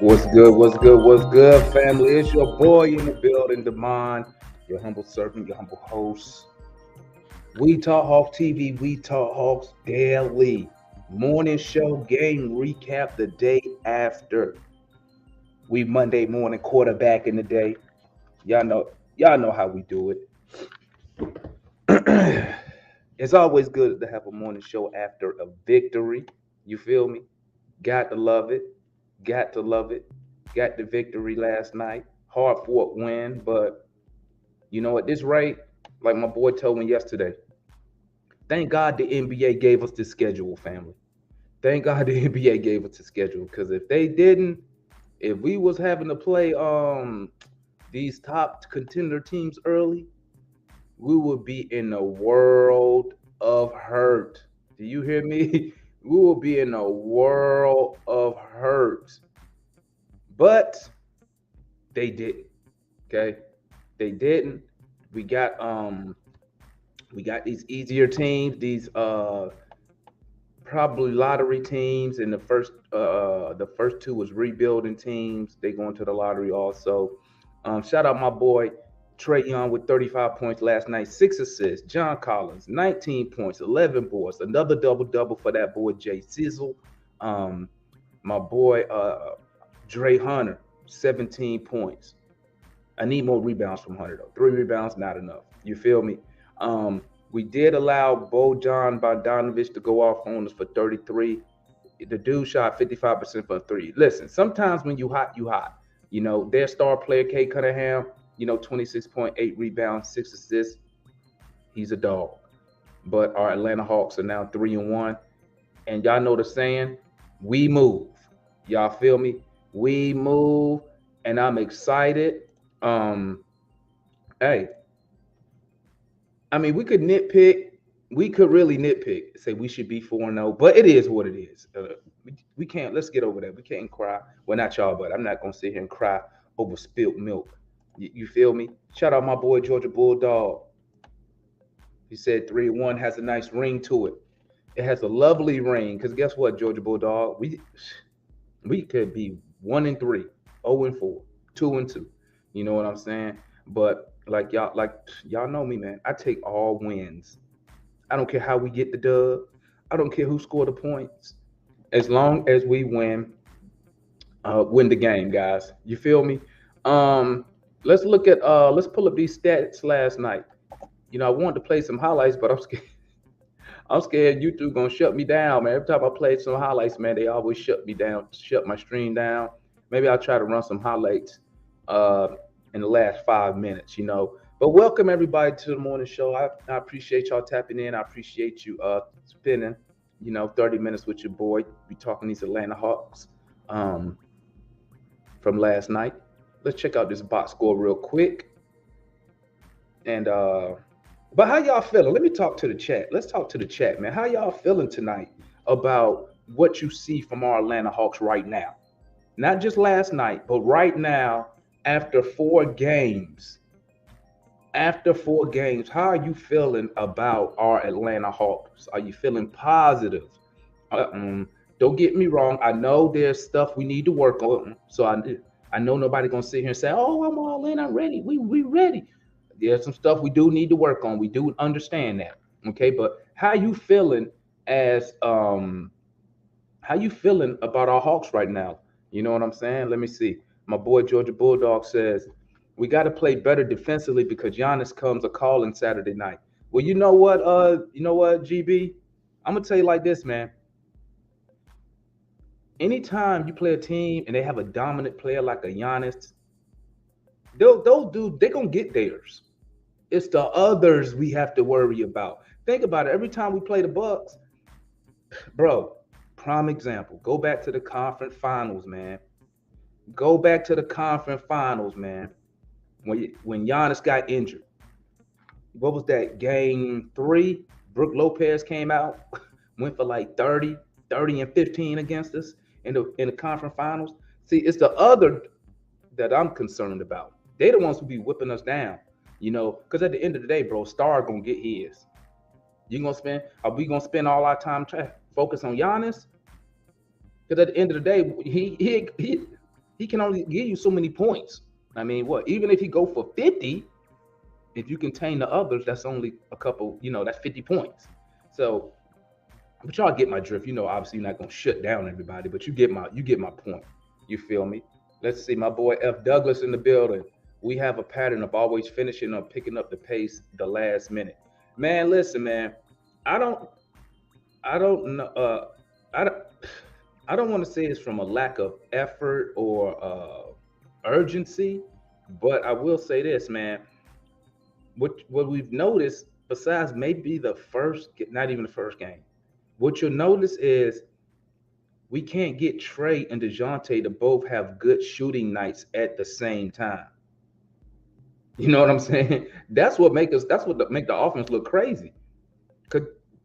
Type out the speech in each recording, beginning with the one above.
What's good? What's good? What's good, family? It's your boy in the building, Demond, your humble servant, your humble host. We Talk Hawks TV, We Talk Hawks Daily. Morning show game recap the day after. We Monday morning quarterback in the day. Y'all know how we do it. It's always good to have a morning show after a victory. You feel me? Got to love it. Got to love it. Got the victory last night. Hard fought win, but you know at this rate, like my boy told me yesterday, thank God the NBA gave us the schedule, family. Thank God the NBA gave us the schedule. Because if they didn't, if we was having to play these top contender teams early, we would be in a world of hurt. Do you hear me? We will be in a world of hurt. But they didn't. Okay? They didn't. We got these easier teams, these probably lottery teams, and the first two was rebuilding teams. They going to the lottery also. Shout out my boy Trey Young with 35 points last night, 6 assists. John Collins, 19 points, 11 boards. Another double-double for that boy Jay Sizzle. My boy Dre Hunter, 17 points. I need more rebounds from Hunter, though. 3 rebounds, not enough. You feel me? We did allow Bojan Bogdanovic to go off on us for 33. The dude shot 55% for 3. Listen, sometimes when you hot, you hot. You know, their star player, Kate Cunningham, 26.8 rebounds, 6 assists. He's a dog. But our Atlanta Hawks are now 3-1. And y'all know the saying, we move. Y'all feel me? We move. And I'm excited. Hey. I mean, we could nitpick. We could really nitpick. Say we should be 4-0. But it is what it is. We can't. Let's get over that. We can't cry. Well, not y'all, but I'm not going to sit here and cry over spilt milk. You feel me? Shout out my boy Georgia Bulldog. He said 3-1 has a nice ring to it. It has a lovely ring. Because guess what, Georgia Bulldog? We could be 1-3, 0-4, 2-2. You know what I'm saying? But like y'all know me, man. I take all wins. I don't care how we get the dub. I don't care who scored the points. As long as we win the game, guys. You feel me? Let's look at let's pull up these stats last night. I wanted to play some highlights, but I'm scared. I'm scared YouTube gonna shut me down, man. Every time I play some highlights, man, they always shut me down, shut my stream down. Maybe I'll try to run some highlights in the last 5 minutes, But welcome everybody to the morning show. I appreciate y'all tapping in. I appreciate you spending, 30 minutes with your boy. We talking these Atlanta Hawks from last night. Let's check out this box score real quick. And but how y'all feeling? Let me talk to the chat. Let's talk to the chat, man. How y'all feeling tonight about what you see from our Atlanta Hawks right now? Not just last night, but right now, after 4 games. After 4 games, how are you feeling about our Atlanta Hawks? Are you feeling positive? Don't get me wrong. I know there's stuff we need to work on. So I know nobody gonna sit here and say, "Oh, I'm all in. I'm ready. We ready." There's some stuff we do need to work on. We do understand that. Okay, but how you feeling how you feeling about our Hawks right now? You know what I'm saying? Let me see. My boy Georgia Bulldog says we got to play better defensively because Giannis comes a calling Saturday night. Well, you know what, GB? I'm gonna tell you like this, man. Anytime you play a team and they have a dominant player like a Giannis, those dudes, they're gonna get theirs. It's the others we have to worry about. Think about it. Every time we play the Bucks, bro, Prime example. Go back to the conference finals, man. Go back to the conference finals, man. When Giannis got injured, what was that game three? Brooke Lopez came out, went for like 30 and 15 against us in the conference finals. See, it's the other that I'm concerned about. They the ones who be whipping us down, because at the end of the day, bro, Star gonna get his. Are we gonna spend all our time trying to focus on Giannis? Because at the end of the day, he can only give you so many points. I mean, what? Even if he go for 50, if you contain the others, that's only a couple. That's 50 points. So, but y'all get my drift. Obviously you're not gonna shut down everybody, but you get my point. You feel me? Let's see, my boy F. Douglas in the building. We have a pattern of always finishing or picking up the pace the last minute. Man, listen, man. I don't, I don't know. I don't, I don't want to say it's from a lack of effort or urgency, but I will say this, man. What we've noticed, besides maybe not even the first game, what you'll notice is we can't get Trey and DeJounte to both have good shooting nights at the same time. You know what I'm saying? Make the offense look crazy. Cause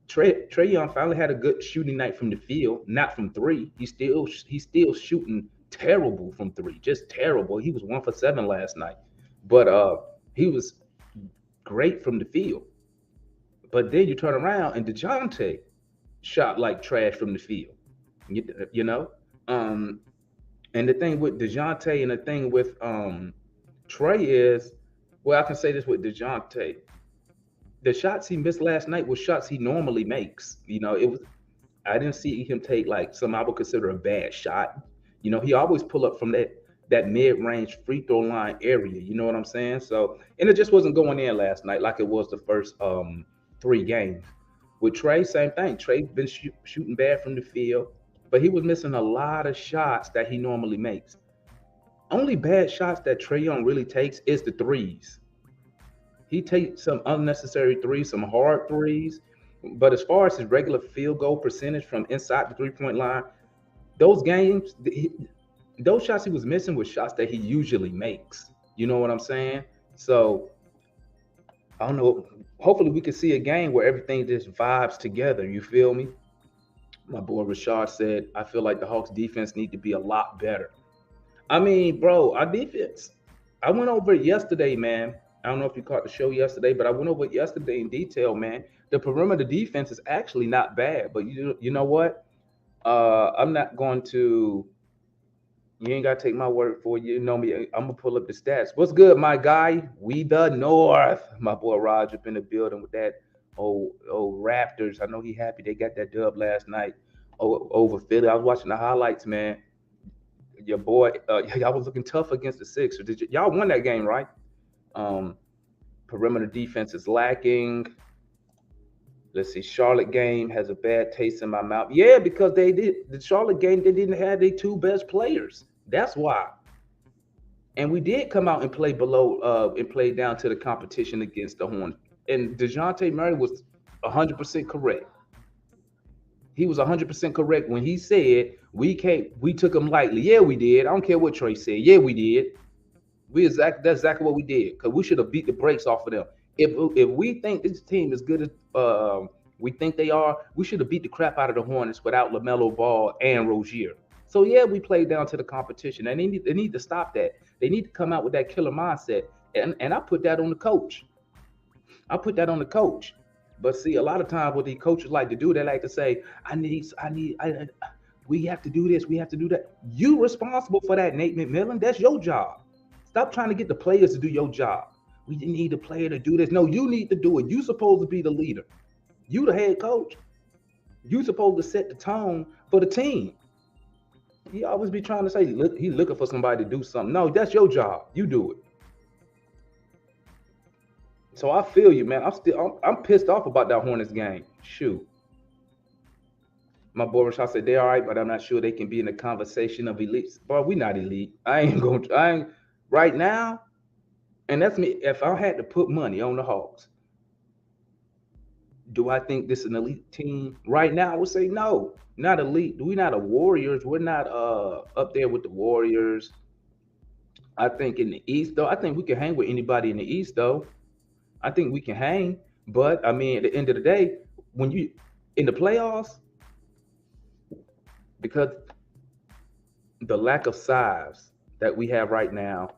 Trey Young finally had a good shooting night from the field, not from three. He's still shooting terrible from three, just terrible. He was 1 for 7 last night, but he was great from the field. But then you turn around and DeJounte shot like trash from the field. You know, um, and the thing with Dejounte and the thing with Trey is, well, I can say this with Dejounte. The shots he missed last night were shots he normally makes. I didn't see him take like some I would consider a bad shot. He always pull up from that mid-range free throw line area. You know what I'm saying? So, and it just wasn't going in last night like it was the first 3 games. With Trey, same thing. Trey been shooting bad from the field, but he was missing a lot of shots that he normally makes. Only bad shots that Trey Young really takes is the threes. He takes some unnecessary threes, some hard threes. But as far as his regular field goal percentage from inside the 3-point line, those games, those shots he was missing were shots that he usually makes. You know what I'm saying? So I don't know. Hopefully we can see a game where everything just vibes together. You feel me? My boy Rashard said, I feel like the Hawks defense need to be a lot better. I mean, bro, our defense, I went over it yesterday, man. I don't know if you caught the show yesterday, but I went over it yesterday in detail, man. The perimeter defense is actually not bad, but you know what? I'm not going to. You ain't gotta take my word for it. You know me. I'm gonna pull up the stats. What's good, my guy? We the North. My boy Roger up in the building with that old Raptors. I know he happy they got that dub last night over Philly. I was watching the highlights, man. Your boy, y'all was looking tough against the Sixers. Y'all won that game, right? Um, Perimeter defense is lacking. Let's see. Charlotte game has a bad taste in my mouth. Yeah, because the Charlotte game, they didn't have their 2 best players. That's why. And we did come out and play below and play down to the competition against the Hornets. And DeJounte Murray was 100% correct. He was 100% correct when he said we took him lightly. Yeah, we did. I don't care what Trey said. Yeah, we did. That's exactly what we did, because we should have beat the brakes off of them. If we think this team is good as we think they are, we should have beat the crap out of the Hornets without LaMelo Ball and Rozier. So yeah, we played down to the competition, and they need to stop that. They need to come out with that killer mindset, and I put that on the coach. I put that on the coach. But see, a lot of times what these coaches like to do, they like to say, we have to do this, we have to do that. You responsible for that, Nate McMillan. That's your job. Stop trying to get the players to do your job. We need a player to do this. No, you need to do it. You supposed to be the leader. You the head coach. You supposed to set the tone for the team. He always be trying to say, look, he's looking for somebody to do something. No, that's your job. You do it. So I feel you, man. I'm pissed off about that Hornets game. Shoot. My boy Rashad said they're all right, but I'm not sure they can be in the conversation of elites. Boy, we not elite. I ain't right now. And that's me. If I had to put money on the Hawks, Do I think this is an elite team right now? I would say no, not elite. We're not a Warriors. We're not up there with the Warriors. I think in the East though, I think we can hang with anybody in the East though. I think we can hang, but I mean, at the end of the day, when you in the playoffs, because the lack of size that we have right now,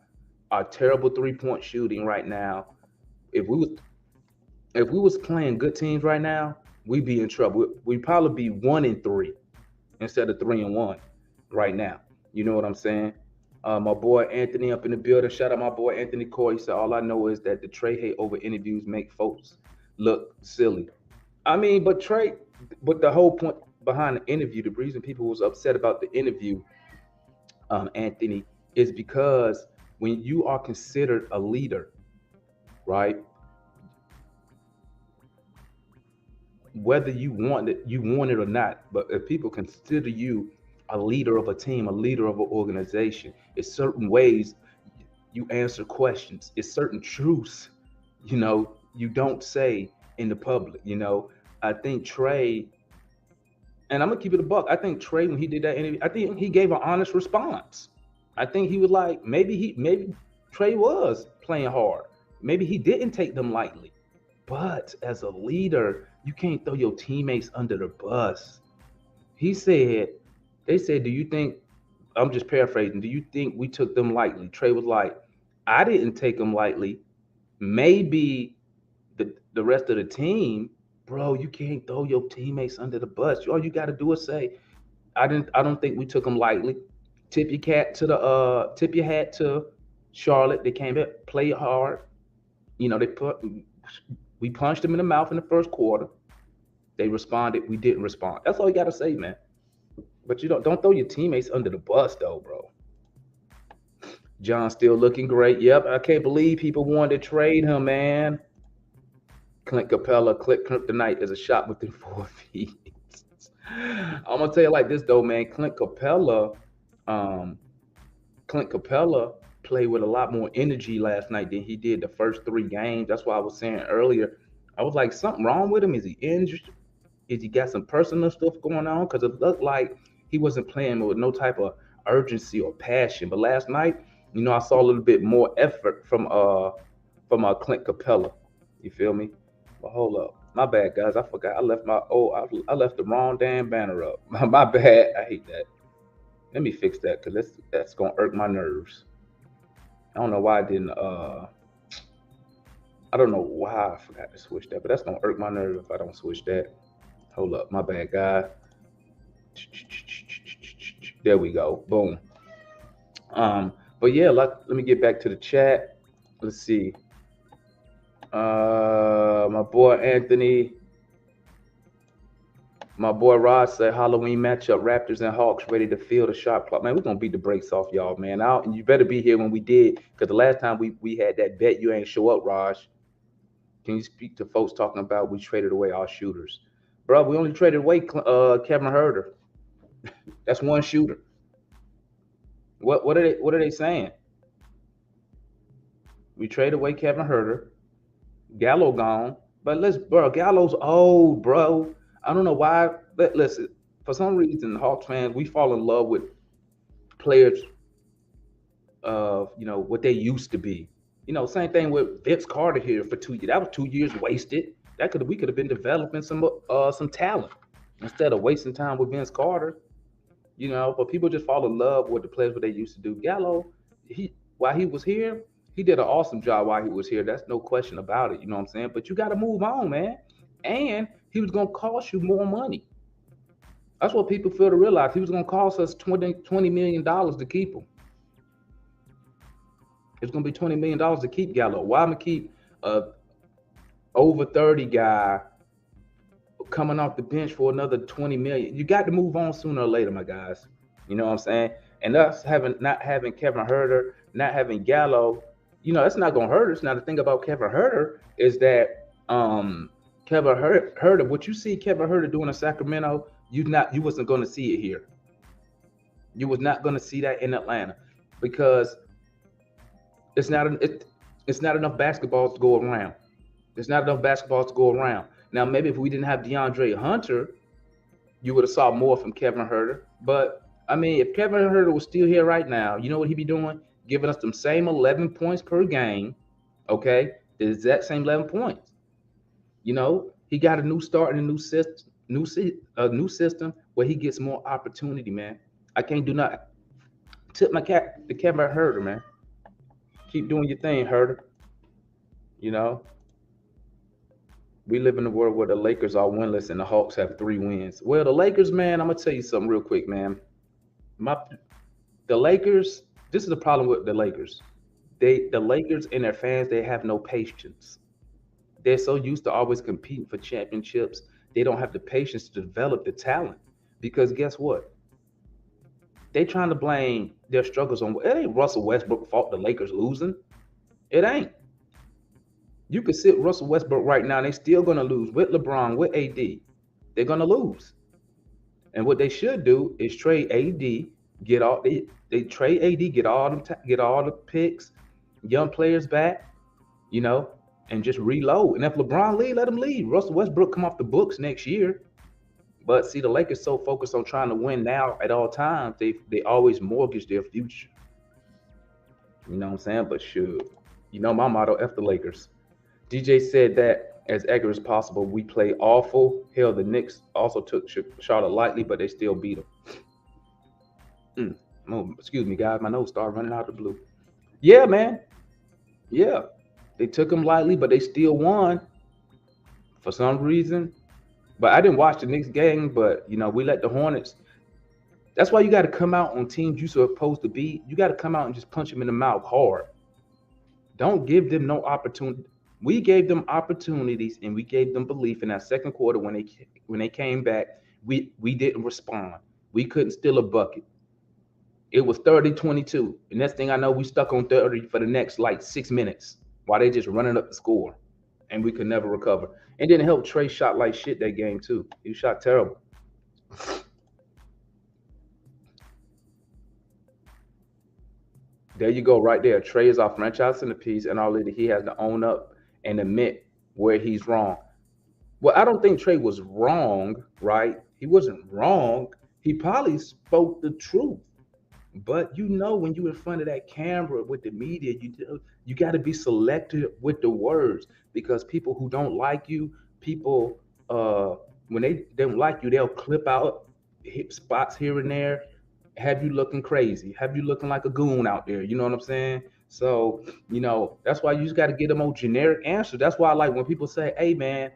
our terrible 3-point shooting right now. If we was if we was playing good teams right now, we'd be in trouble. We'd probably be 1-3 instead of 3-1 right now. You know what I'm saying? My boy Anthony up in the building. Shout out my boy Anthony Core. He said, all I know is that the Trey hate over interviews make folks look silly. I mean, but the whole point behind the interview, the reason people was upset about the interview, Anthony, is because when you are considered a leader, right? Whether you want it or not, but if people consider you a leader of a team, a leader of an organization, it's certain ways you answer questions. It's certain truths, you don't say in the public. I think Trey, and I'm gonna keep it a buck. I think Trey, when he did that interview, I think he gave an honest response. I think he was like, maybe Trey was playing hard. Maybe he didn't take them lightly. But as a leader, you can't throw your teammates under the bus. He said, they said, do you think, I'm just paraphrasing, do you think we took them lightly? Trey was like, I didn't take them lightly. Maybe the rest of the team, bro, you can't throw your teammates under the bus. All you got to do is say, I don't think we took them lightly. Tip your hat to Charlotte. They came back, played hard. We punched them in the mouth in the first quarter. They responded. We didn't respond. That's all you got to say, man. But you don't throw your teammates under the bus, though, bro. John still looking great. Yep, I can't believe people wanted to trade him, man. Clint Capella, Clint Kryptonite is a shot within 4 feet. I'm gonna tell you like this though, man. Clint Capella played with a lot more energy last night than he did the first 3 games. That's why I was saying earlier. I was like, something wrong with him? Is he injured? Is he got some personal stuff going on? Because it looked like he wasn't playing with no type of urgency or passion. But last night, I saw a little bit more effort from Clint Capella. You feel me? But hold up, my bad, guys. I forgot. I left the wrong damn banner up. My bad. I hate that. Let me fix that because that's gonna irk my nerves. I don't know why I didn't. I don't know why I forgot to switch that, but that's gonna irk my nerves if I don't switch that. Hold up, my bad, guy. There we go. Boom. But yeah, let me get back to the chat. Let's see. My boy Anthony, my boy Rod said Halloween matchup, Raptors and Hawks ready to field a shot clock. Man, we're gonna beat the brakes off y'all, man. And you better be here when we did, because the last time we had that bet, you ain't show up, Raj. Can you speak to folks talking about we traded away our shooters? Bro, we only traded away Kevin Herter. That's one shooter. What are they saying? We traded away Kevin Herter. Gallo gone. But Gallo's old, bro. I don't know why. But listen, for some reason, Hawks fans, we fall in love with players of, what they used to be. Same thing with Vince Carter here for 2 years. That was 2 years wasted. We could have been developing some talent instead of wasting time with Vince Carter. But people just fall in love with the players what they used to do. Gallo, while he was here, he did an awesome job while he was here. That's no question about it. You know what I'm saying? But you got to move on, man. And he was going to cost you more money. That's what people fail to realize. He was going to cost us $20 million to keep him. It's going to be $20 million to keep Gallo. Why am I keep a over 30 guy coming off the bench for another 20 million? You got to move on sooner or later, my guys. You know what I'm saying? And us not having Kevin Herter, not having Gallo, that's not going to hurt us. Now, the thing about Kevin Herter is that Kevin Herter, what you see Kevin Herter doing in Sacramento, you wasn't going to see it here. You was not going to see that in Atlanta because it's not enough basketballs to go around. There's not enough basketballs to go around. Now, maybe if we didn't have DeAndre Hunter, you would have saw more from Kevin Herter. But I mean, if Kevin Herter was still here right now, you know what he'd be doing? Giving us them same 11 points per game. Okay, the exact same 11 points. You know, he got a new start and a new system, new system where he gets more opportunity, man. I can't do nothing. Tip my cap to Kevin Herter, man. Keep doing your thing, Herter. You know, we live in a world where the Lakers are winless and the Hawks have 3 wins. Well, the Lakers, man, I'm gonna tell you something real quick, man. My the Lakers. This is the problem with the Lakers. The Lakers and their fans, they have no patience. They're so used to always competing for championships. They don't have the patience to develop the talent. Because guess what? They trying to blame their struggles on it ain't Russell Westbrook fault the Lakers losing. It ain't. You could sit Russell Westbrook right now and they still gonna lose with LeBron, with AD. They're gonna lose. And what they should do is trade AD, get all they trade AD, get all the picks, young players back, you know, and just reload. And if LeBron leave, let him leave. Russell Westbrook come off the books next year. But see, the Lakers so focused on trying to win now at all times, they always mortgage their future. You know what I'm saying? But shoot, you know my motto: F the Lakers. DJ said that as accurate as possible. We play awful. Hell, the Knicks also took Charlotte lightly, but they still beat them. Oh, excuse me, guys. My nose started running out of the blue. Yeah, man. Yeah, they took them lightly, but they still won for some reason. But I didn't watch the Knicks game. But you know, we let the Hornets. That's why you got to come out on teams you're supposed to beat. You got to come out and just punch them in the mouth hard. Don't give them no opportunity. We gave them opportunities and we gave them belief in that second quarter when they came back. We didn't respond. We couldn't steal a bucket. It was 30-22. And next thing I know, we stuck on 30 for the next like 6 minutes while they just running up the score. And we could never recover. And then it helped Trey shot like shit that game too. He shot terrible. There you go, right there. Trey is our franchise centerpiece, and already he has to own up and admit where he's wrong. Well, I don't think Trey was wrong, right? He wasn't wrong. He probably spoke the truth. But you know, when you're in front of that camera with the media, you got to be selective with the words because people who don't like you, people when they don't like you, they'll clip out hip spots here and there, have you looking crazy, have you looking like a goon out there. You know what I'm saying? So you know that's why you just got to get a more generic answer. That's why I like when people say, "Hey, man,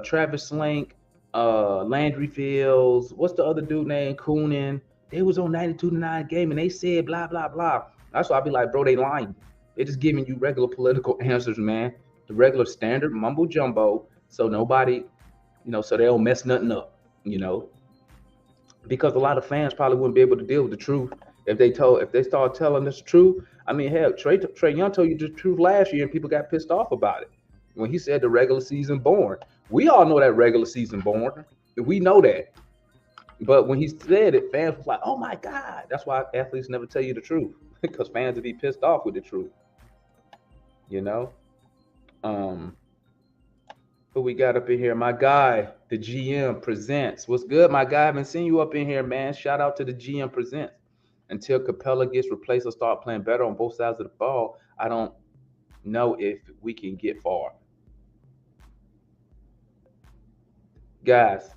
Travis Slink, Landry Fields, what's the other dude named Coonan? They was on 92-9 game and they said blah blah blah." That's why I be like, bro, they lying. They're just giving you regular political answers, man. The regular standard mumbo jumbo, so nobody, you know, so they don't mess nothing up, you know. Because a lot of fans probably wouldn't be able to deal with the truth if they start telling us the truth. I mean, hell, Trey Young told you the truth last year and people got pissed off about it when he said the regular season born. We all know that regular season born. We know that. But when he said it, fans was like, "Oh my God!" That's why athletes never tell you the truth because fans would be pissed off with the truth. You know. Who we got up in here? My guy, the GM presents. What's good, my guy? I haven't seen you up in here, man. Shout out to the GM presents. Until Capella gets replaced or start playing better on both sides of the ball, I don't know if we can get far. Guys,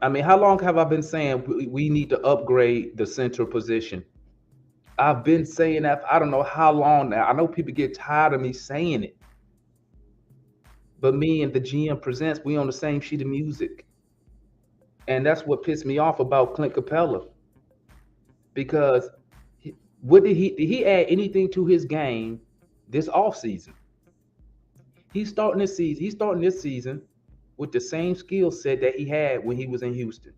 I mean, how long have I been saying we need to upgrade the center position? I've been saying that for I don't know how long now. I know people get tired of me saying it. But me and the GM presents, we on the same sheet of music. And that's what pissed me off about Clint Capella. Because did he add anything to his game this offseason? He's starting this season with the same skill set that he had when he was in Houston.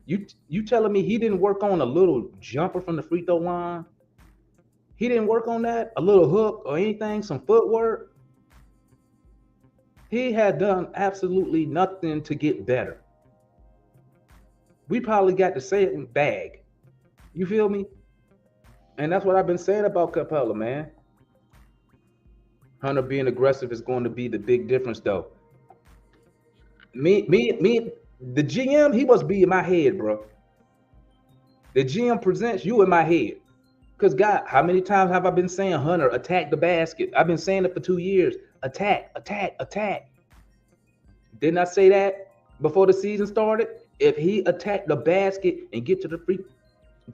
You telling me he didn't work on a little jumper from the free throw line? He didn't work on that? A little hook or anything, some footwork? He had done absolutely nothing to get better. We probably got the same bag. You feel me? And that's what I've been saying about Capella, man. Hunter being aggressive is going to be the big difference, though. Me, the GM, he must be in my head, bro. The GM presents you in my head. Because God, how many times have I been saying, Hunter, attack the basket? I've been saying it for 2 years. Attack, attack, attack. Didn't I say that before the season started? If he attacked the basket and get to the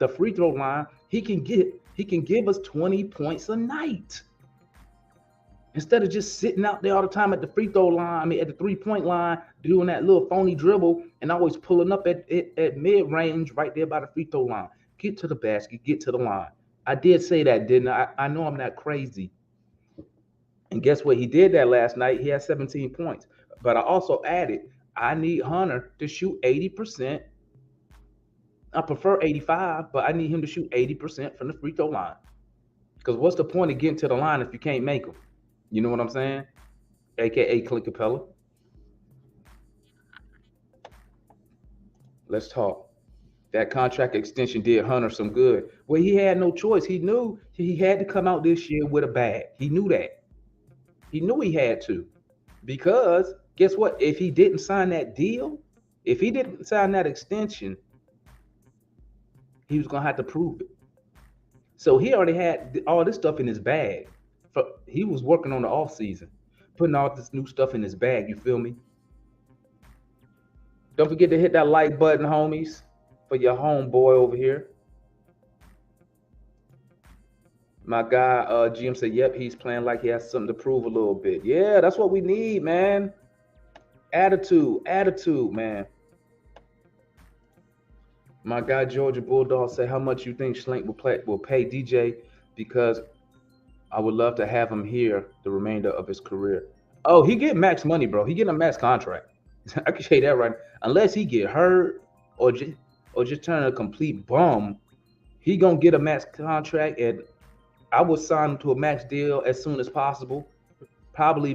free throw line, he can give us 20 points a night. Instead of just sitting out there all the time at the free throw line, I mean at the 3-point line, doing that little phony dribble and always pulling up at mid range right there by the free throw line. Get to the basket, get to the line. I did say that, didn't I? I know I'm not crazy. And guess what? He did that last night. He had 17 points. But I also added, I need Hunter to shoot 80%. I prefer 85, but I need him to shoot 80% from the free throw line. Because what's the point of getting to the line if you can't make them? You know what I'm saying? AKA Clint Capella. Let's talk. That contract extension did Hunter some good. Well, he had no choice. He knew he had to come out this year with a bag. He knew that. He knew he had to. Because guess what? If he didn't sign that deal, if he didn't sign that extension, he was going to have to prove it. So he already had all this stuff in his bag. He was working on the off season, putting all this new stuff in his bag. You feel me? Don't forget to hit that like button, homies, for your homeboy over here. My guy, GM said, yep, he's playing like he has something to prove a little bit. Yeah, that's what we need, man. Attitude, man. My guy, Georgia Bulldog, said, how much you think Schlenk will pay DJ? Because I would love to have him here the remainder of his career. Oh, he get max money, bro. He getting a max contract. I can say that right. Unless he get hurt or just turn a complete bum, he gonna get a max contract, and I would sign him to a max deal as soon as possible. Probably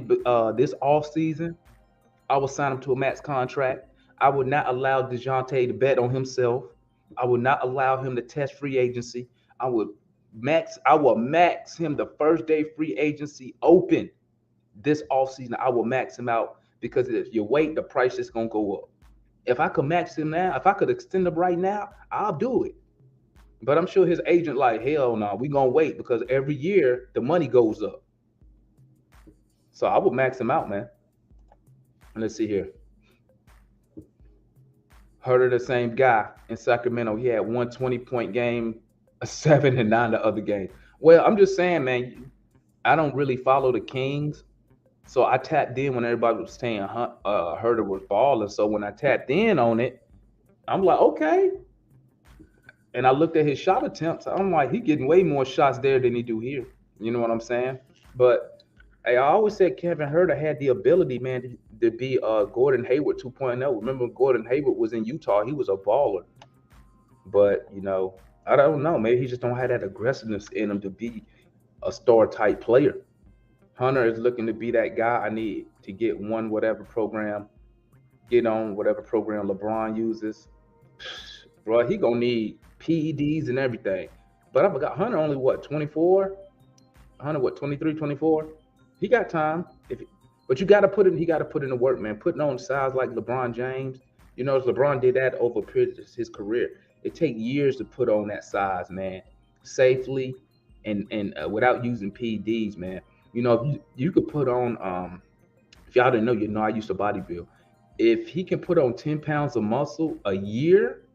this off season, I would sign him to a max contract. I would not allow DeJounte to bet on himself. I would not allow him to test free agency. I will max him the first day free agency open this offseason. I will max him out because if you wait, the price is gonna go up. If I could max him now, if I could extend him right now, I'll do it. But I'm sure his agent like, hell no, we gonna wait because every year the money goes up. So I would max him out, man. Let's see here. Heard of the same guy in Sacramento. He had 120-point game, a 7 and 9 the other game. Well, I'm just saying, man, I don't really follow the Kings. So I tapped in when everybody was saying Herder was balling. So when I tapped in on it, I'm like, okay. And I looked at his shot attempts. I'm like, he getting way more shots there than he do here. You know what I'm saying? But I always said Kevin Herter had the ability, man, to be Gordon Hayward 2.0. Remember Gordon Hayward was in Utah. He was a baller. But, you know, I don't know. Maybe he just don't have that aggressiveness in him to be a star-type player. Hunter is looking to be that guy. I need to get on whatever program LeBron uses. Bro, he going to need PEDs and everything. But I forgot, Hunter only, 24? Hunter, 23, 24? He got time. But he got to put in the work, man. Putting on size like LeBron James. You know, LeBron did that over a period of his career. It takes years to put on that size, man, safely and without using PEDs, man. You know, if you could put on, if y'all didn't know, you know, I used to bodybuild. If he can put on 10 pounds of muscle a year,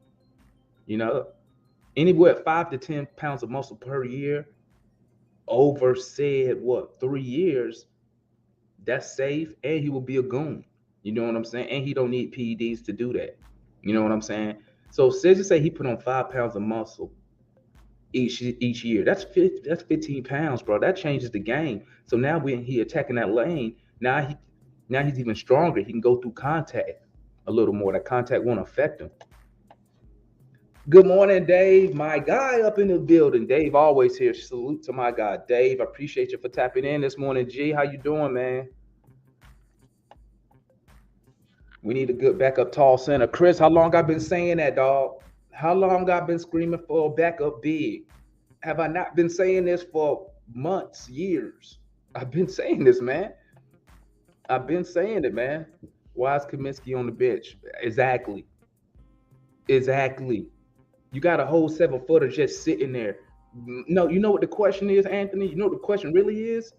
you know, anywhere 5 to 10 pounds of muscle per year over, said, 3 years, that's safe, and he will be a goon. You know what I'm saying? And he don't need PEDs to do that. You know what I'm saying? So say he put on 5 pounds of muscle each year. That's 15 pounds, bro. That changes the game. So now when he attacking that lane, now he's even stronger. He can go through contact a little more. That contact won't affect him. Good morning, Dave. My guy up in the building. Dave always here. Salute to my guy, Dave. I appreciate you for tapping in this morning. G, how you doing, man? We need a good backup tall center. Chris, how long I've been saying that, dog? How long I've been screaming for a backup big? Have I not been saying this for months, years? I've been saying this, man. I've been saying it, man. Why is Kaminsky on the bench? Exactly. Exactly. You got a whole 7 footer just sitting there. No, you know what the question is, Anthony? You know what the question really is?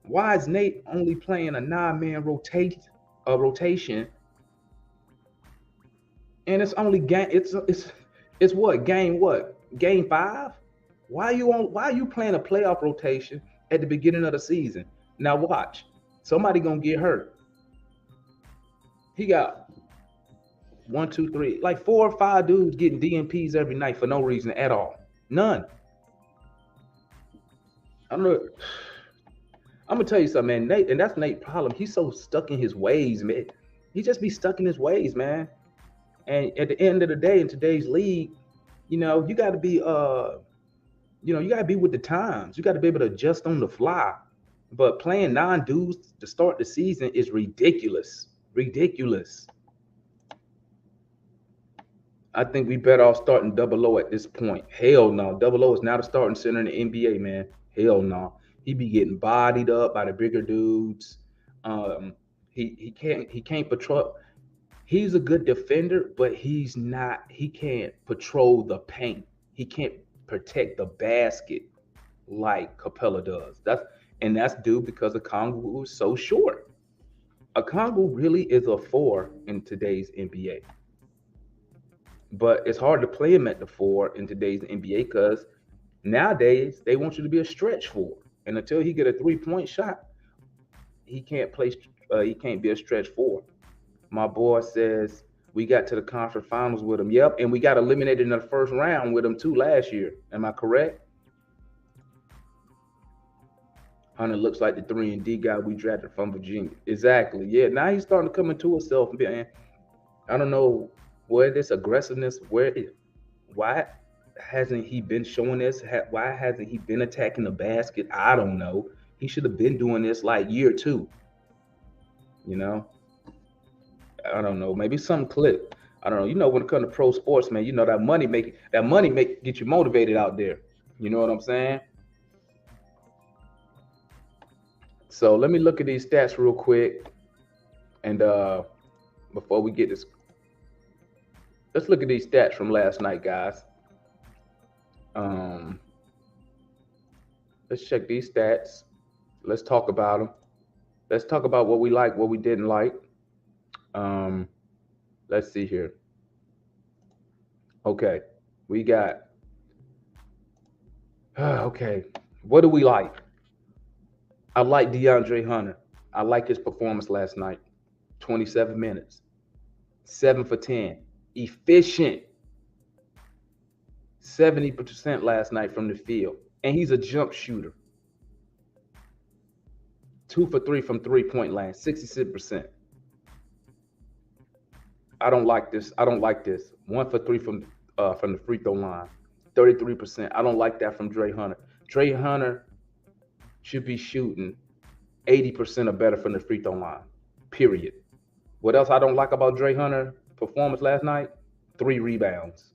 Why is Nate only playing a 9 man rotation, and it's only game? It's what game? What game 5? Why are you playing a playoff rotation at the beginning of the season? Now watch, somebody gonna get hurt. He got one, two, three, like 4 or 5 dudes getting DNPs every night for no reason at all. None. I don't know. I'm gonna tell you something, man. Nate, and that's Nate's problem. He's so stuck in his ways, man. He just be stuck in his ways, man. And at the end of the day, in today's league, you got to be, you got to be with the times. You got to be able to adjust on the fly. But playing 9 dudes to start the season is ridiculous. Ridiculous. I think we better off starting Double O at this point. Hell no. Double O is not a starting center in the NBA, man. Hell no. He be getting bodied up by the bigger dudes. He can't patrol. He's a good defender, but he can't patrol the paint. He can't protect the basket like Capella does. That's due because Okongwu is so short. Okongwu really is a 4 in today's NBA. But it's hard to play him at the 4 in today's NBA because nowadays they want you to be a stretch 4. And until he get a 3-point shot, he can't play. He can't be a stretch 4. My boy says we got to the conference finals with him. Yep, and we got eliminated in the first round with him too last year. Am I correct? Hunter looks like the 3-and-D guy we drafted from Virginia. Exactly. Yeah, now he's starting to come into himself. Man, I don't know where this aggressiveness, why hasn't he been showing this? Why hasn't he been attacking the basket? I don't know. He should have been doing this like year 2. I don't know. Maybe some clip. I don't know. When it comes to pro sports, man, that money get you motivated out there. You know what I'm saying? So let me look at these stats real quick. And before we get this, let's look at these stats from last night, guys. Let's check these stats. Let's talk about them. Let's talk about what we like, what we didn't like. Let's see here. Okay, we got. Okay, what do we like? I like DeAndre Hunter. I like his performance last night. 27 minutes, 7 for 10, efficient. 70% last night from the field, and he's a jump shooter. 2 for 3 from 3-point land, 66%. I don't like this. 1 for 3 from the free throw line, 33%. I don't like that from Dre Hunter. Dre Hunter should be shooting 80% or better from the free throw line, period. What else I don't like about Dre Hunter performance last night? 3 rebounds.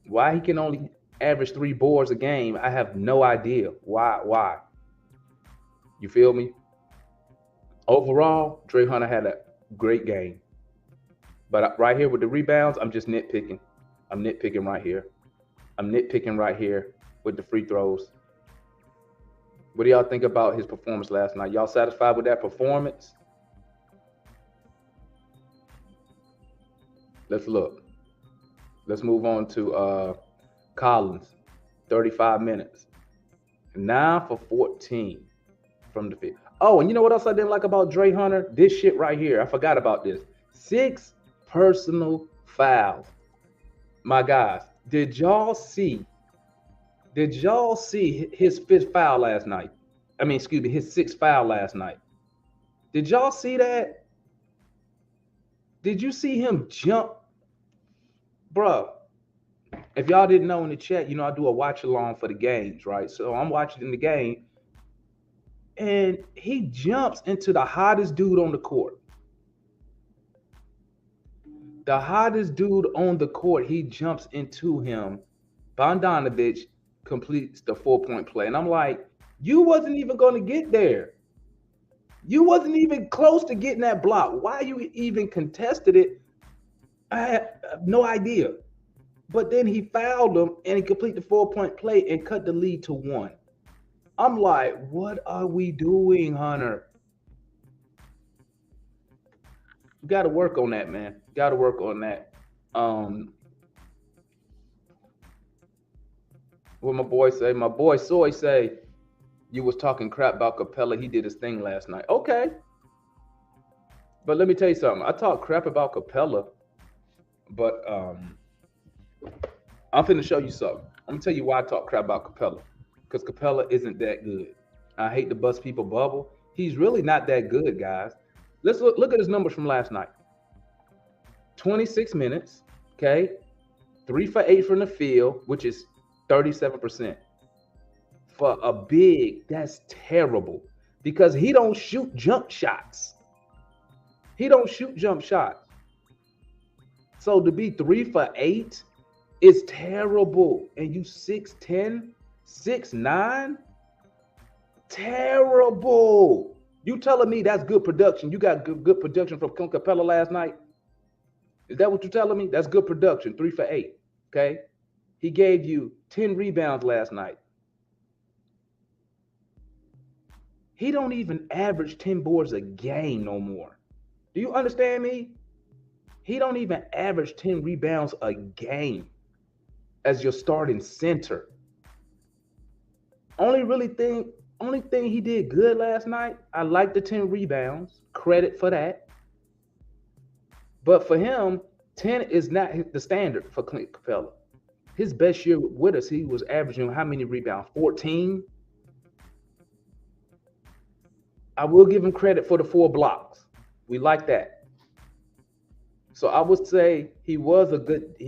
Why he can only average 3 boards a game, I have no idea. Why? You feel me? Overall, Dre Hunter had a great game. But right here with the rebounds, I'm just nitpicking. I'm nitpicking right here. I'm nitpicking right here with the free throws. What do y'all think about his performance last night? Y'all satisfied with that performance? Let's look. Let's move on to Collins. 35 minutes. 9 for 14 from the field. Oh, and you know what else I didn't like about Dre Hunter? This shit right here. I forgot about this. 6 personal fouls. My guys, did y'all see his 5th foul last night? I mean, excuse me, his 6th foul last night. Did y'all see that? Did you see him jump? Bruh, if y'all didn't know in the chat, I do a watch along for the games, right? So I'm watching the game, and he jumps into the hottest dude on the court. The hottest dude on the court, he jumps into him. Bogdanovic completes the 4-point play. And I'm like, you wasn't even going to get there. You wasn't even close to getting that block. Why you even contested it? I have no idea. But then he fouled him and he completed the 4-point play and cut the lead to 1. I'm like, what are we doing, Hunter? You got to work on that, man. Got to work on that. Um, what my boy say? My boy Soy say you was talking crap about Capella. He did his thing last night. Okay, but let me tell you something. I talk crap about Capella, but I'm finna show you something. I'm gonna tell you why I talk crap about Capella. Because Capella isn't that good. I hate to bust people bubble. He's really not that good, guys. Let's look at his numbers from last night. 26 minutes, okay? 3 for 8 from the field, which is 37%. For a big, that's terrible. Because he don't shoot jump shots. He don't shoot jump shots. So to be 3 for 8 is terrible. And you 6'10", 6'9", terrible. You telling me that's good production? You got good production from Capella last night? Is that what you're telling me? That's good production, 3 for 8. Okay. He gave you 10 rebounds last night. He don't even average 10 boards a game no more. Do you understand me? He don't even average 10 rebounds a game as your starting center. Only thing he did good last night, I like the 10 rebounds. Credit for that. But for him, 10 is not the standard for Clint Capella. His best year with us, he was averaging how many rebounds? 14. I will give him credit for the 4 blocks. We like that. So I would say he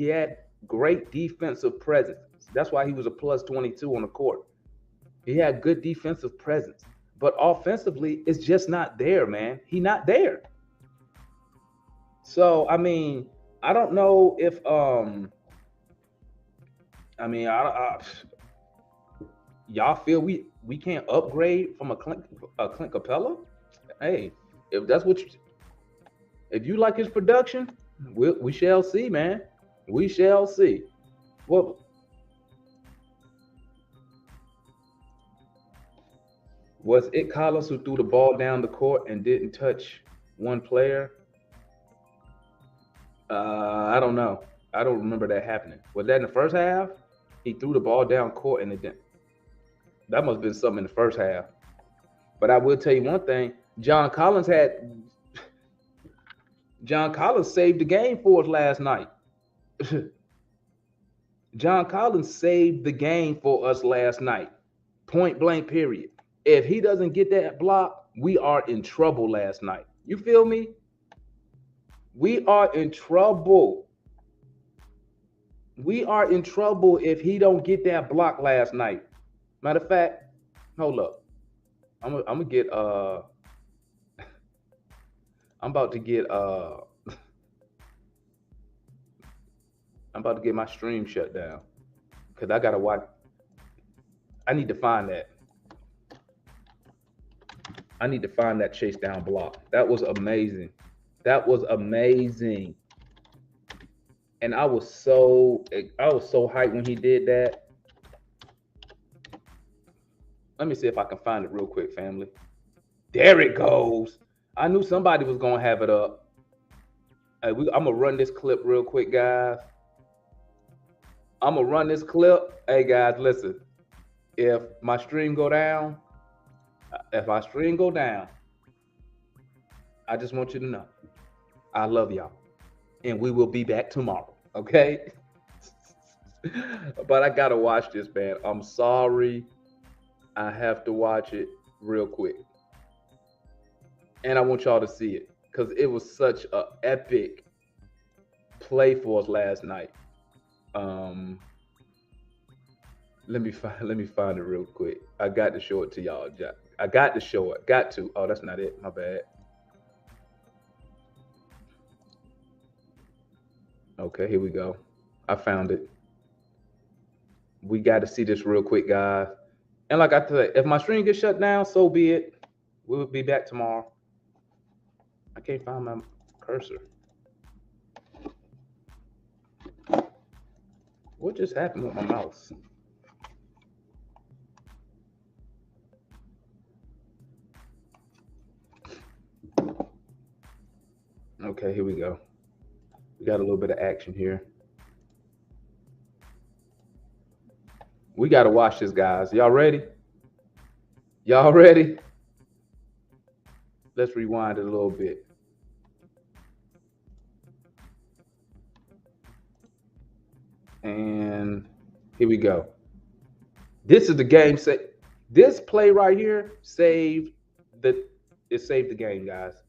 had great defensive presence. That's why he was a plus 22 on the court. He had good defensive presence. But offensively, it's just not there, man. He's not there. So, I mean, I don't know if y'all feel we can't upgrade from a Clint Capella? Hey, if you like his production, we shall see, man. We shall see. Well, was it Collins who threw the ball down the court and didn't touch one player? I don't know. I don't remember that happening. Was that in the first half? He threw the ball down court and it didn't. That must have been something in the first half. But I will tell you one thing. John Collins saved the game for us last night. John Collins saved the game for us last night. Point blank, period. If he doesn't get that block, we are in trouble last night. You feel me? We are in trouble. We are in trouble if he don't get that block last night. Matter of fact, hold up. I'm about to get my stream shut down because I gotta watch. I need to find that. I need to find that chase down block. That was amazing. That was amazing. And I was so hyped when he did that. Let me see if I can find it real quick, family. There it goes. I knew somebody was gonna have it up. Hey, I'm gonna run this clip real quick, guys. I'm gonna run this clip. Hey guys, listen. If my stream go down, I just want you to know, I love y'all, and we will be back tomorrow. Okay? But I gotta watch this, man. I'm sorry. I have to watch it real quick. And I want y'all to see it because it was such an epic play for us last night. Let me find it real quick. I got to show it to y'all. I got to show it. Got to. Oh, that's not it. My bad. Okay, here we go. I found it. We got to see this real quick, guys. And like I said, if my stream gets shut down, so be it. We'll be back tomorrow. I can't find my cursor. What just happened with my mouse? Okay, here we go. We got a little bit of action here. We got to watch this, guys. Y'all ready? Y'all ready? Let's rewind it a little bit. And here we go. This is the game. This play right here saved the game, guys.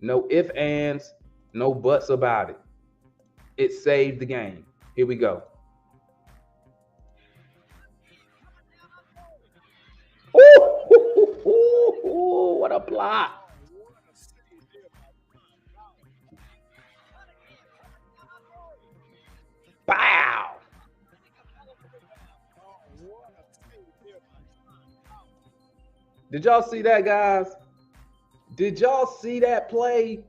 No ifs, ands, no buts about it. It saved the game. Here we go. Ooh, what a block. Bow. Did y'all see that, guys? Did y'all see that play?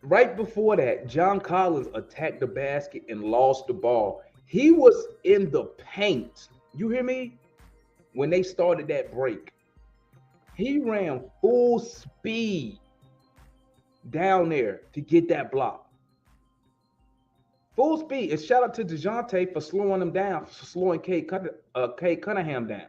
Right before that, John Collins attacked the basket and lost the ball. He was in the paint. You hear me? When they started that break, he ran full speed down there to get that block. Full speed. And shout out to DeJounte for slowing him down, for slowing Cade Cunningham down.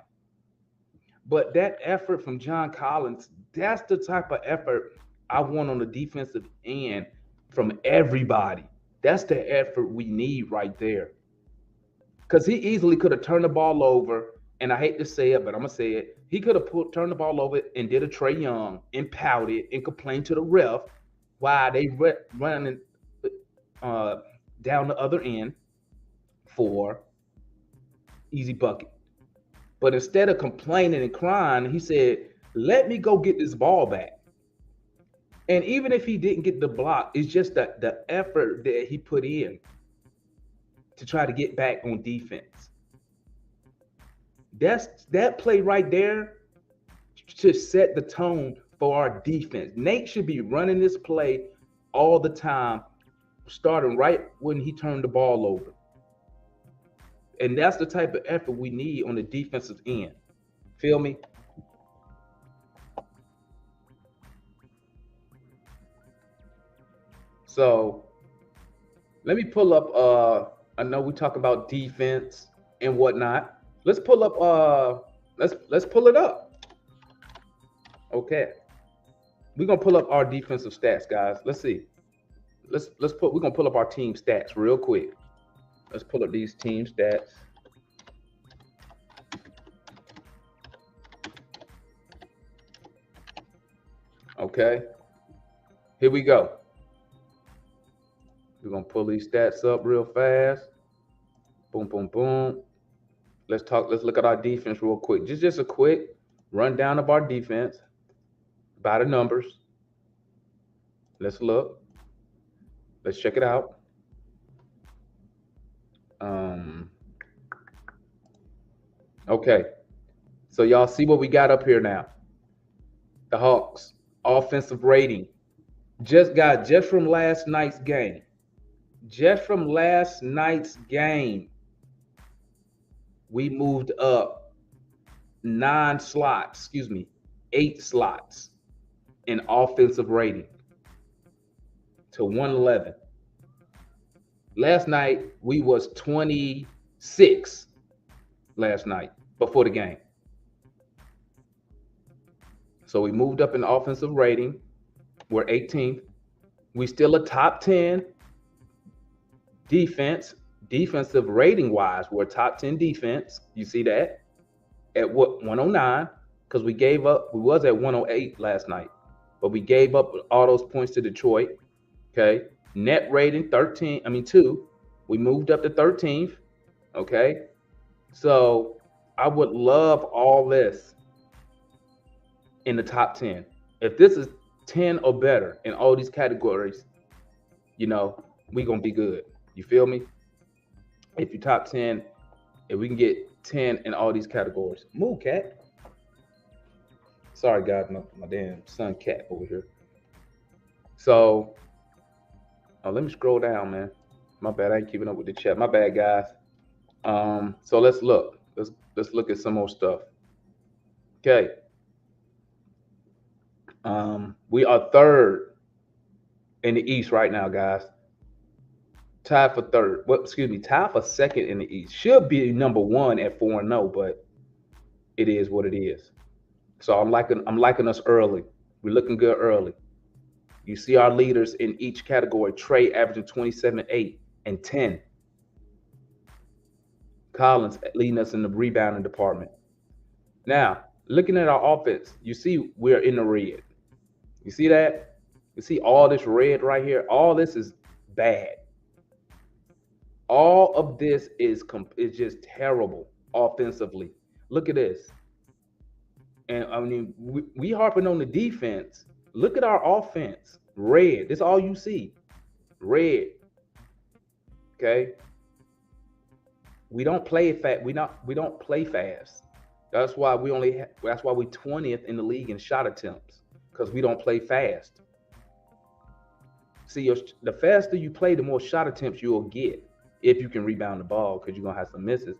But that effort from John Collins, that's the type of effort I want on the defensive end from everybody. That's the effort we need right there. Because he easily could have turned the ball over, and I hate to say it, but I'm going to say it. He could have turned the ball over and did a Trae Young and pouted and complained to the ref while they running down the other end for easy bucket. But instead of complaining and crying, he said, let me go get this ball back. And even if he didn't get the block, it's just the effort that he put in to try to get back on defense. That play right there should set the tone for our defense. Nate should be running this play all the time, starting right when he turned the ball over. And that's the type of effort we need on the defensive end. Feel me? So let me pull up I know we talk about defense and whatnot. Let's pull up let's pull it up. Okay. We're gonna pull up our defensive stats, guys. Let's see. We're gonna pull up our team stats real quick. Let's pull up these team stats. Okay. Here we go. We're going to pull these stats up real fast. Boom, boom, boom. Let's look at our defense real quick. Just a quick rundown of our defense by the numbers. Let's look. Let's check it out. Okay. So y'all see what we got up here now. The Hawks offensive rating. Just from last night's game. Just from last night's game, we moved up 8 slots in offensive rating to 111. Last night, we was 26 last night before the game. So we moved up in offensive rating. We're 18th. We still a top 10 defensive rating wise. We're top 10 defense. You see that at what 109 because we was at 108 last night, but we gave up all those points to Detroit. Okay, net rating 2. We moved up to 13th. Okay, so I would love all this in the top 10. If this is 10 or better in all these categories, we're going to be good. You feel me? If you top 10, if we can get 10 in all these categories. Move, cat. Sorry, guys, my damn son cat over here. So, let me scroll down, man. My bad, I ain't keeping up with the chat. My bad, guys. So let's look. Let's look at some more stuff. Okay. We are third in the East right now, guys. Tied for third. Well, excuse me, tied for second in the East. Should be number one at 4-0, but it is what it is. So I'm liking us early. We're looking good early. You see our leaders in each category. Trey averaging 27, 8, and 10. Collins leading us in the rebounding department. Now, looking at our offense, you see we're in the red. You see that? You see all this red right here? All this is bad. All of this is just terrible offensively. Look at this. And I mean, we harping on the defense. Look at our offense. Red. That's all you see. Red. Okay. We don't play fast. We don't play fast. That's why we 20th in the league in shot attempts, because we don't play fast. See, the faster you play, the more shot attempts you'll get if you can rebound the ball, because you're gonna have some misses.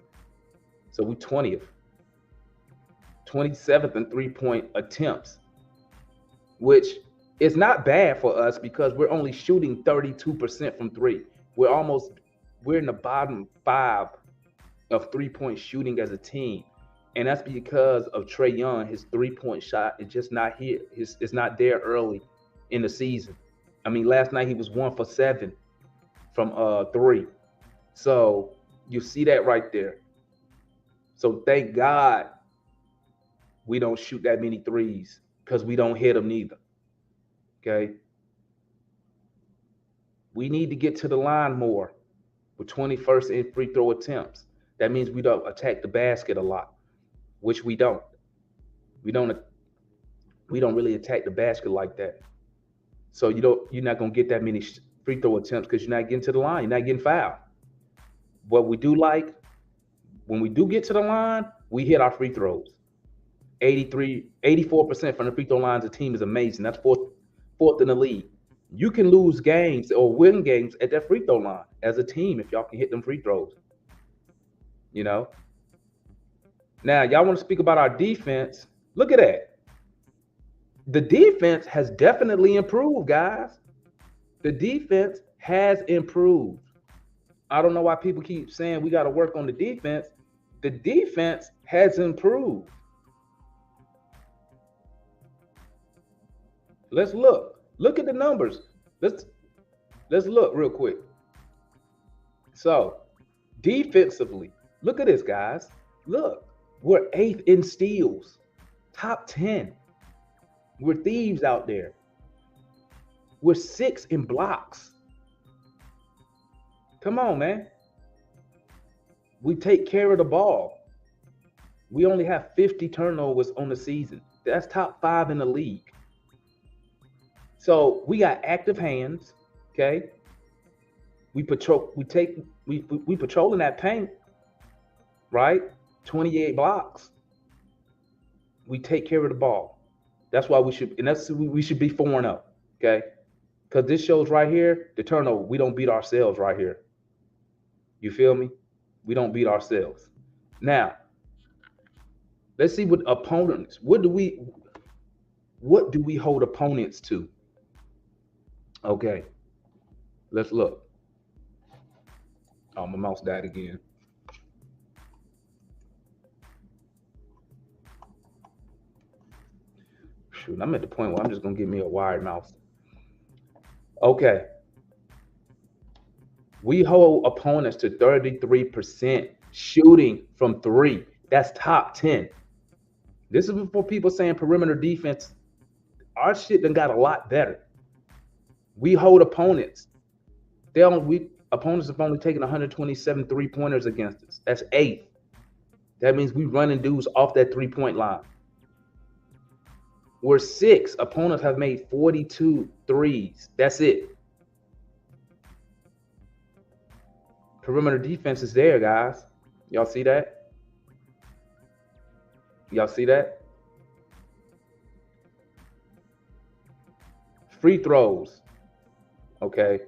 So we 20th. 27th in 3-point attempts, which is not bad for us because we're only shooting 32% from three. We're in the bottom 5 of 3-point shooting as a team. And that's because of Trae Young. His 3-point shot is just not here. It's not there early in the season. I mean, last night he was 1 for 7 from 3. So you see that right there. So thank God we don't shoot that many threes, because we don't hit them neither. Okay. We need to get to the line more. We're 21st in free throw attempts. That means we don't attack the basket a lot, which we don't. We don't really attack the basket like that. So you're not gonna get that many free throw attempts because you're not getting to the line. You're not getting fouled. What we do like, when we do get to the line, we hit our free throws. 84% from the free throw lines of team is amazing. That's fourth in the league. You can lose games or win games at that free throw line as a team if y'all can hit them free throws. You know? Now, y'all want to speak about our defense. Look at that. The defense has definitely improved, guys. The defense has improved. I don't know why people keep saying we got to work on the defense. The defense has improved. Let's look. Look at the numbers. Let's look real quick. So, defensively, look at this, guys. Look, we're 8th in steals, top 10. We're thieves out there. We're 6th in blocks. Come on, man. We take care of the ball. We only have 50 turnovers on the season. That's top 5 in the league. So we got active hands, okay? We patrolling that paint, right? 28 blocks. We take care of the ball. That's why we should be 4-0, okay? Because this shows right here, the turnover. We don't beat ourselves right here. You feel me? We don't beat ourselves. Now, let's see what opponents. What do we hold opponents to? Okay, let's look. Oh, my mouse died again. Shoot, I'm at the point where I'm just gonna get me a wired mouse. Okay. We hold opponents to 33% shooting from 3. That's top 10. This is before people saying perimeter defense. Our shit done got a lot better. We hold opponents. Opponents have only taken 127 3-pointers against us. That's 8th. That means we running dudes off that 3-point line. We're 6th. Opponents have made 42 threes. That's it. Perimeter defense is there, guys. Y'all see that? Y'all see that? Free throws. Okay.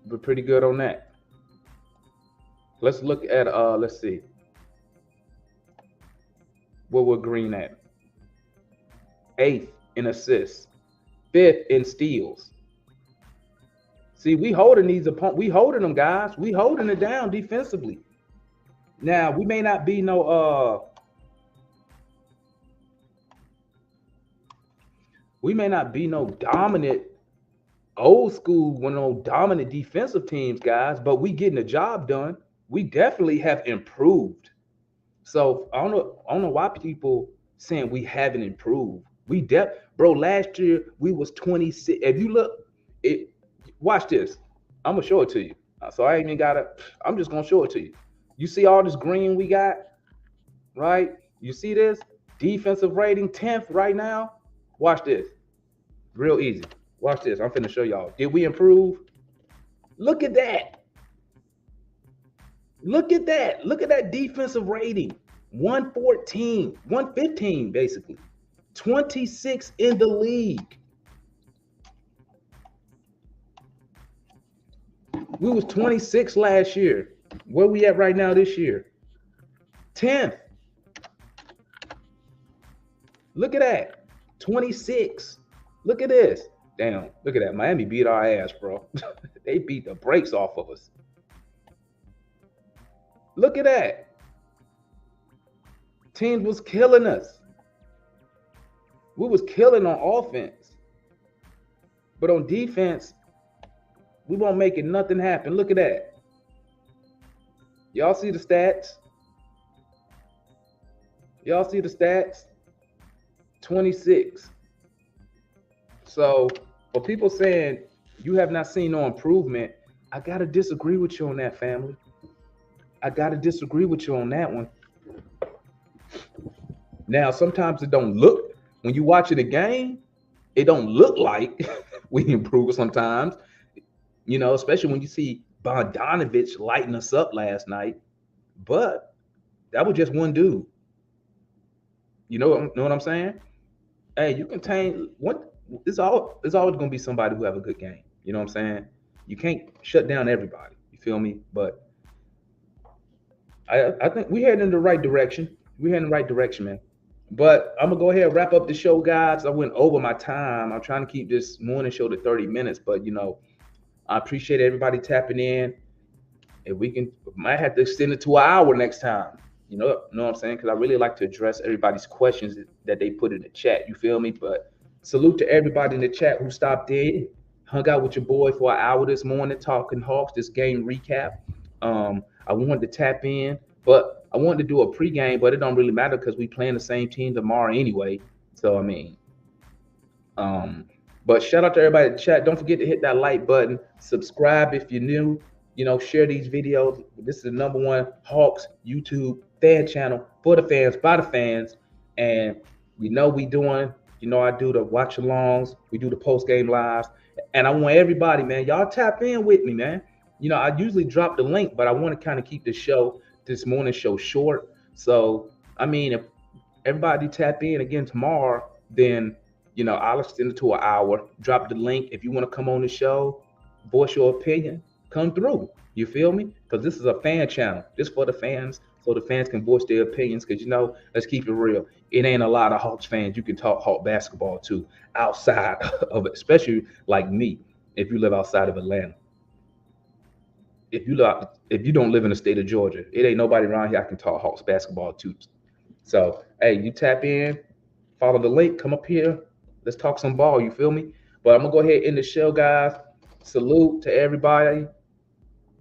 We're pretty good on that. Let's look at let's see. Where we're Green at? 8th in assists. 5th in steals. See, we holding these opponents. We holding them, guys. We holding it down defensively. Now, we may not be no dominant old school, one of those dominant defensive teams, guys, but we getting the job done. We definitely have improved. So I don't know why people saying we haven't improved. Bro, last year we was 26. If you look, watch this. I'm gonna show it to you. So I ain't even I'm just gonna show it to you. You see all this green we got, right? You see this? Defensive rating 10th right now. Watch this. Real easy. Watch this. I'm finna show y'all. Did we improve? Look at that. Look at that. Look at that defensive rating. 114, 115, basically. 26 in the league. We was 26 last year. Where we at right now this year? 10th. Look at that. 26. Look at this. Damn, look at that. Miami beat our ass, bro. They beat the brakes off of us. Look at that. Teams was killing us. We was killing on offense. But on defense, we won't make it nothing happen. Look at that. Y'all see the stats? Y'all see the stats? 26. So for people saying you have not seen no improvement, I got to disagree with you on that, family. I got to disagree with you on that one. Now, sometimes it don't look, when you watching the game, it don't look like we improve sometimes, you know, especially when you see Bogdanovich lighting us up last night. But that was just one dude. You know what I'm saying? Hey, you contain what? It's always going to be somebody who have a good game. You know what I'm saying? You can't shut down everybody. You feel me? But I think we heading in the right direction. We heading in the right direction, man. But I'm gonna go ahead and wrap up the show, guys. I went over my time. I'm trying to keep this morning show to 30 minutes, but you know, I appreciate everybody tapping in. If we might have to extend it to an hour next time. You know what I'm saying? Because I really like to address everybody's questions that they put in the chat. You feel me? But salute to everybody in the chat who stopped in, hung out with your boy for an hour this morning, talking Hawks, this game recap. I wanted to tap in, but I wanted to do a pregame, but it don't really matter because we playing the same team tomorrow anyway. So I mean, but shout out to everybody in the chat. Don't forget to hit that like button, subscribe if you're new. You know, share these videos. This is the #1 Hawks YouTube fan channel for the fans, by the fans. And we know we doing, you know, I do the watch alongs, we do the post game lives. And I want everybody, man, y'all tap in with me, man. You know, I usually drop the link, but I want to kind of keep this morning show short. So, I mean, if everybody tap in again tomorrow, then, you know, I'll extend it to an hour. Drop the link. If you want to come on the show, voice your opinion, come through. You feel me? Because this is a fan channel. This for the fans, so the fans can voice their opinions. Because, you know, let's keep it real. It ain't a lot of Hawks fans you can talk Hawk basketball to outside of it, especially like me, if you live outside of Atlanta. If you don't live in the state of Georgia, it ain't nobody around here I can talk Hawks basketball to. So, hey, you tap in, follow the link, come up here. Let's talk some ball, you feel me? But I'm going to go ahead and end the show, guys. Salute to everybody.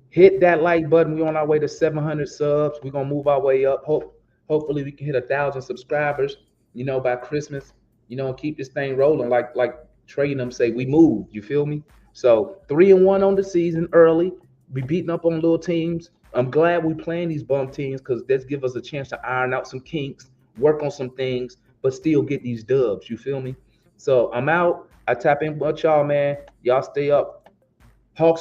Hit that like button. We're on our way to 700 subs. We're going to move our way up. Hopefully we can hit 1,000 subscribers, you know, by Christmas, you know, and keep this thing rolling like Trey and them say, we moved, you feel me? So 3-1 on the season early. We beating up on little teams. I'm glad we playing these bum teams because this give us a chance to iron out some kinks, work on some things, but still get these dubs. You feel me? So I'm out. I tap in with y'all, man. Y'all stay up. Hawks